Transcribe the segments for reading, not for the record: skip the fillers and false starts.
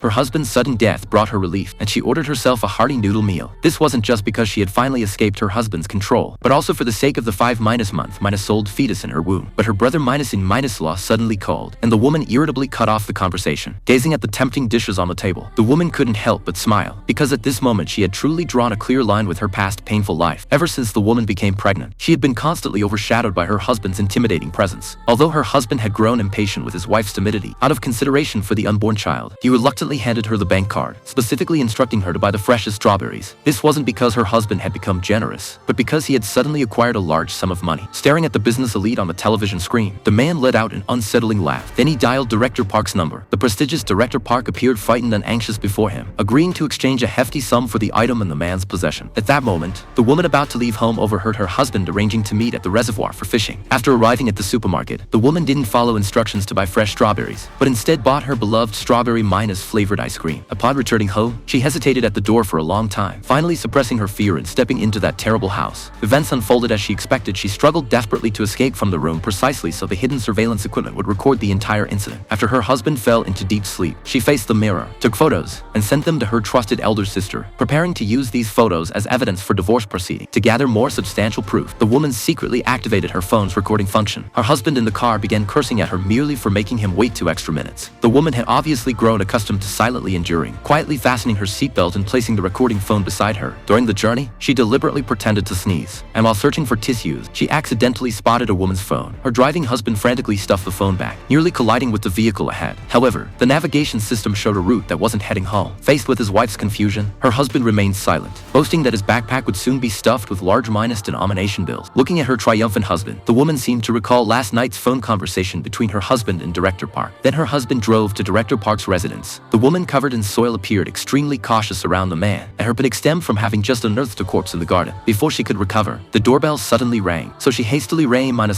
Her husband's sudden death brought her relief, and she ordered herself a hearty noodle meal. This wasn't just because she had finally escaped her husband's control, but also for the sake of the 5-month-old fetus in her womb. But her brother-in-law suddenly called, and the woman irritably cut off the conversation. Gazing at the tempting dishes on the table, the woman couldn't help but smile, because at this moment she had truly drawn a clear line with her past painful life. Ever since the woman became pregnant, she had been constantly overshadowed by her husband's intimidating presence. Although her husband had grown impatient with his wife's timidity, out of consideration for the unborn child, he reluctantly handed her the bank card, specifically instructing her to buy the freshest strawberries. This wasn't because her husband had become generous, but because he had suddenly acquired a large sum of money. Staring at the business elite on the television screen, the man let out an unsettling laugh. Then he dialed Director Park's number. The prestigious Director Park appeared frightened and anxious before him, agreeing to exchange a hefty sum for the item in the man's possession. At that moment, the woman about to leave home overheard her husband arranging to meet at the reservoir for fishing. After arriving at the supermarket, the woman didn't follow instructions to buy fresh strawberries, but instead bought her beloved strawberry minus flavored ice cream. Upon returning home, she hesitated at the door for a long time, finally suppressing her fear and stepping into that terrible house. Events unfolded as she expected. She struggled desperately to escape from the room precisely so the hidden surveillance equipment would record the entire incident. After her husband fell into deep sleep, she faced the mirror, took photos, and sent them to her trusted elder sister, preparing to use these photos as evidence for divorce proceedings. To gather more substantial proof, the woman secretly activated her phone's recording function. Her husband in the car began cursing at her merely for making him wait 2 extra minutes. The woman had obviously grown accustomed to silently enduring, quietly fastening her seatbelt and placing the recording phone beside her. During the journey, she deliberately pretended to sneeze, and while searching for tissues, she accidentally spotted a woman's phone. Her driving husband frantically stuffed the phone back, nearly colliding with the vehicle ahead. However, the navigation system showed a route that wasn't heading home. Faced with his wife's confusion, her husband remained silent, boasting that his backpack would soon be stuffed with large minus-denomination bills. Looking at her triumphant husband, the woman seemed to recall last night's phone conversation between her husband and Director Park. Then her husband drove to Director Park's residence. The woman covered in soil appeared extremely cautious around the man, and her panic stemmed from having just unearthed a corpse in the garden. Before she could recover, the doorbell suddenly rang, so she hastily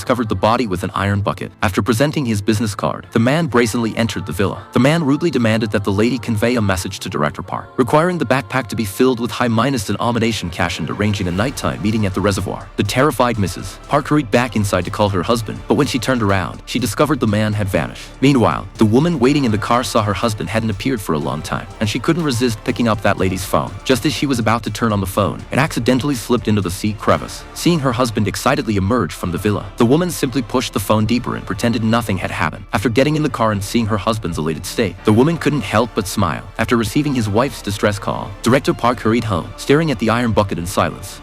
covered the body with an iron bucket. After presenting his business card, the man brazenly entered the villa. The man rudely demanded that the lady convey a message to Director Park, requiring the backpack to be filled with high minus-denomination cash and arranging a nighttime meeting at the reservoir. The terrified Mrs. Park hurried back inside to call her husband, but when she turned around, she discovered the man had vanished. Meanwhile, the woman waiting in the car saw her husband hadn't appeared for a long time, and she couldn't resist picking up that lady's phone. Just as she was about to turn on the phone, it accidentally slipped into the seat crevice. Seeing her husband excitedly emerge from the villa, the woman simply pushed the phone deeper and pretended nothing had happened. After getting in the car and seeing her husband's elated state, the woman couldn't help but smile. After receiving his wife's distress call, Director Park hurried home, staring at the iron bucket in silence.